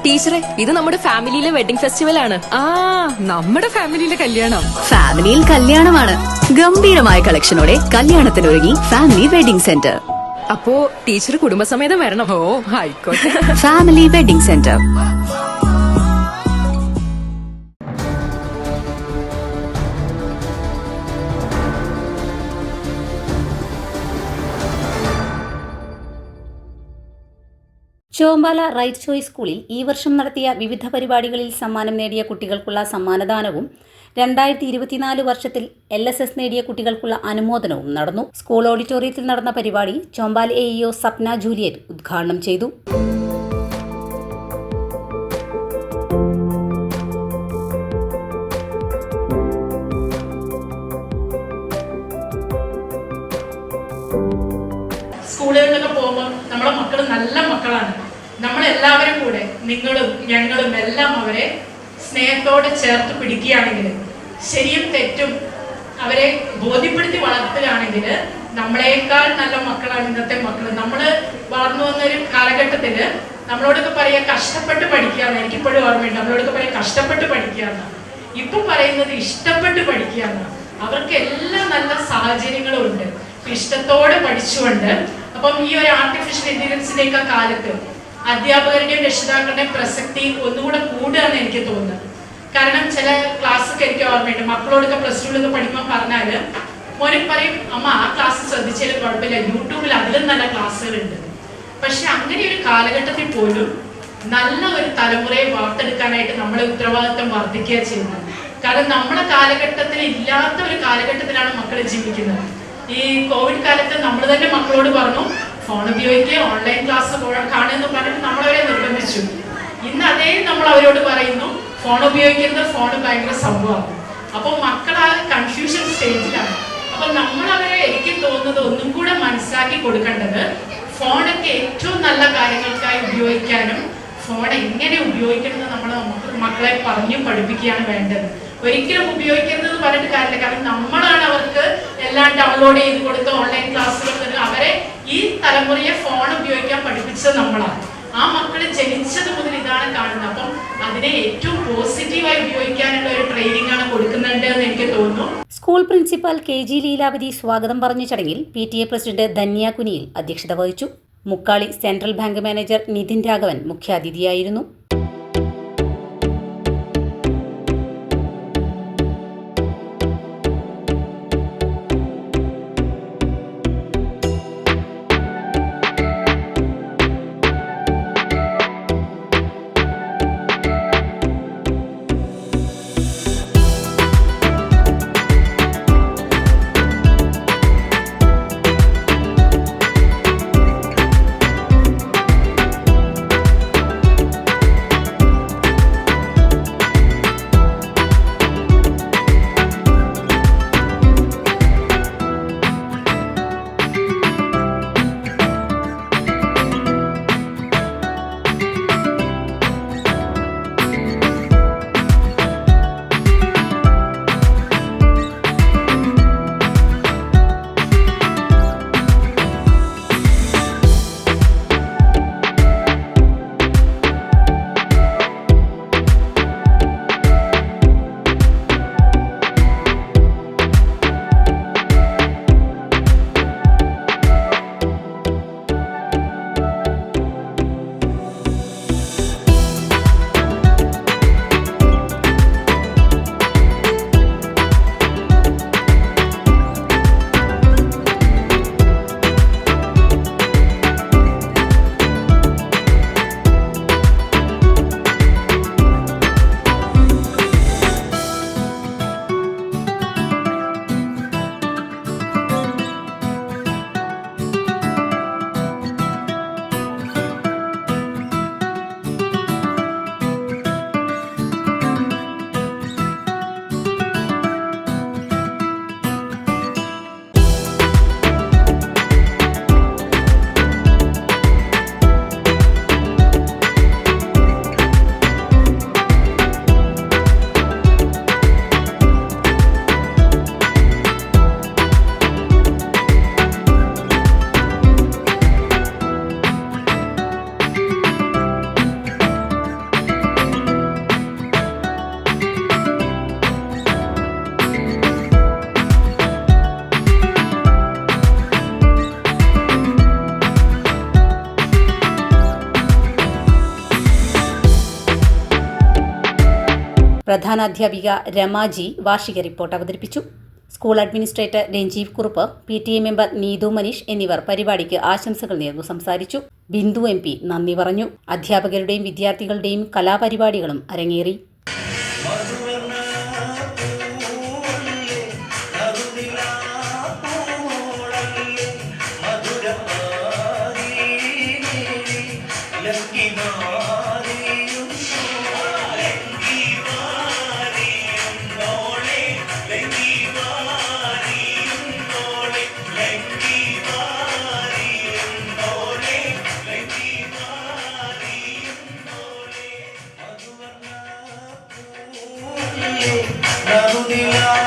ടീച്ചറെ, ഇത് നമ്മുടെ ഫാമിലിയിലെ വെഡിങ് ഫെസ്റ്റിവൽ ആണ്. നമ്മുടെ ഫാമിലിയിലെ കല്യാണം. ഫാമിലിയിൽ കല്യാണമാണ്. ഗംഭീരമായ കളക്ഷനോടെ കല്യാണത്തിനൊരുങ്ങി ഫാമിലി വെഡിംഗ് സെന്റർ. അപ്പോ ടീച്ചർ കുടുംബസമേതം വരണം. ഓ ആയിക്കോട്ടെ. Family wedding centre. Chombala right choice സ്കൂളിൽ ഈ വർഷം നടത്തിയ വിവിധ പരിപാടികളിൽ സമ്മാനം നേടിയ കുട്ടികൾക്കുള്ള സമ്മാനദാനവും 2024 വർഷത്തിൽ LSS നേടിയ കുട്ടികൾക്കുള്ള അനുമോദനവും നടന്നു. സ്കൂൾ ഓഡിറ്റോറിയത്തിൽ നടന്ന പരിപാടി ചോമ്പാല AEO സപ്ന ജൂലിയറ്റ് ഉദ്ഘാടനം ചെയ്തു. സ്കൂളുകളിലൊക്കെ പോകുമ്പോൾ നമ്മളെ മക്കൾ നല്ല മക്കളാണ്. നമ്മളെല്ലാവരും കൂടെ, നിങ്ങളും ഞങ്ങളും എല്ലാം അവരെ സ്നേഹത്തോടെ ചേർത്ത് പിടിക്കുകയാണെങ്കിൽ, ശരിയും തെറ്റും അവരെ ബോധ്യപ്പെടുത്തി വളർത്തുകയാണെങ്കിൽ നമ്മളെക്കാൾ നല്ല മക്കളാണ് ഇന്നത്തെ മക്കൾ. നമ്മൾ വളർന്നു വന്നൊരു കാലഘട്ടത്തിൽ നമ്മളോടൊക്കെ പറയാ കഷ്ടപ്പെട്ട് പഠിക്കുകയാണ്. എനിക്കിപ്പോഴും ഓർമ്മയുണ്ട്, നമ്മളോടൊക്കെ പറയാ കഷ്ടപ്പെട്ട് പഠിക്കുകയാണ്. ഇപ്പം പറയുന്നത് ഇഷ്ടപ്പെട്ട് പഠിക്കുകയാണ്. അവർക്ക് എല്ലാ നല്ല സാഹചര്യങ്ങളും ഉണ്ട്, ഇഷ്ടത്തോടെ പഠിച്ചുകൊണ്ട്. അപ്പം ഈ ഒരു ആർട്ടിഫിഷ്യൽ ഇന്റലിജൻസിന്റെയൊക്കെ കാലത്ത് അധ്യാപകരുടെയും രക്ഷിതാക്കളുടെയും പ്രസക്തി ഒന്നുകൂടെ കൂടുകയെന്ന് എനിക്ക് തോന്നുന്നത്. കാരണം ചില ക്ലാസ്സൊക്കെ എനിക്ക് ഓർമ്മയുണ്ട്, മക്കളോടൊക്കെ +2 പഠിക്കുമ്പോൾ പറഞ്ഞാല് മോനെ പറയും, അമ്മ ആ ക്ലാസ് ശ്രദ്ധിച്ചാലും കുഴപ്പമില്ല, യൂട്യൂബിൽ അതിലും നല്ല ക്ലാസ്സുകളുണ്ട്. പക്ഷെ അങ്ങനെ ഒരു കാലഘട്ടത്തിൽ പോലും നല്ല ഒരു തലമുറയെ വാർത്തെടുക്കാനായിട്ട് നമ്മളെ ഉത്തരവാദിത്വം വർദ്ധിക്കുക ചെയ്യുന്നത്. കാരണം നമ്മുടെ കാലഘട്ടത്തിൽ ഇല്ലാത്ത ഒരു കാലഘട്ടത്തിലാണ് മക്കൾ ജീവിക്കുന്നത്. ഈ കോവിഡ് കാലത്ത് നമ്മൾ തന്നെ മക്കളോട് പറഞ്ഞു ഫോൺ ഉപയോഗിക്കുക, ഓൺലൈൻ ക്ലാസ് കാണുമെന്ന് പറഞ്ഞിട്ട് നമ്മളവരെ നിർബന്ധിച്ചു. ഇന്ന് അതേ നമ്മൾ അവരോട് പറയുന്നു ഫോൺ ഉപയോഗിക്കുന്നത്, ഫോൺ ഭയങ്കര സംഭവമാണ്. അപ്പൊ മക്കൾ ആ കൺഫ്യൂഷൻ സ്റ്റേജിലാണ്. അപ്പൊ നമ്മളവരെ, എനിക്ക് തോന്നുന്നത് ഒന്നും കൂടെ മനസ്സിലാക്കി കൊടുക്കേണ്ടത് ഫോണൊക്കെ ഏറ്റവും നല്ല കാര്യങ്ങൾക്കായി ഉപയോഗിക്കാനും ഫോൺ എങ്ങനെ ഉപയോഗിക്കണമെന്ന് നമ്മൾ മക്കളെ പറഞ്ഞു പഠിപ്പിക്കുകയാണ് വേണ്ടത്. ഒരിക്കലും ഉപയോഗിക്കരുതെന്ന് പറഞ്ഞിട്ട് കാര്യമില്ല. കാരണം നമ്മളാണ് അവർക്ക് എല്ലാം ഡൗൺലോഡ് ചെയ്ത് കൊടുത്ത് ഓൺലൈൻ ക്ലാസ്സുകൾ അവരെ ഈ തലമുറയെ ഫോൺ ഉപയോഗിക്കാൻ പഠിപ്പിച്ചത് നമ്മളാണ്. ആ മക്കൾ ജനിച്ചത് മുതൽ ഇതാണ് കാണുന്നത്. അപ്പം അതിനെ ഏറ്റവും പോസിറ്റീവായി ഉപയോഗിക്കാനുള്ള ഒരു ട്രെയിനിങ് ആണ് കൊടുക്കുന്നുണ്ട് എന്ന് എനിക്ക് തോന്നുന്നു. സ്കൂൾ പ്രിൻസിപ്പൽ KG ലീലാവതി സ്വാഗതം പറഞ്ഞ ചടങ്ങിൽ PTA പ്രസിഡന്റ് ധന്യ കുനിയിൽ അധ്യക്ഷത വഹിച്ചു. Mukkali central bank manager Nithin Raghavan മുഖ്യാതിഥിയായിരുന്നു. പ്രധാനാധ്യാപിക രമാജി വാർഷിക റിപ്പോർട്ട് അവതരിപ്പിച്ചു. School administrator Ranjeev Kurup, PTA member Neethu Manish എന്നിവർ പരിപാടിക്ക് ആശംസകൾ നേർന്നു സംസാരിച്ചു. ബിന്ദു MP നന്ദി പറഞ്ഞു. അധ്യാപകരുടെയും വിദ്യാർത്ഥികളുടെയും കലാപരിപാടികളും അരങ്ങേറി. Narudiya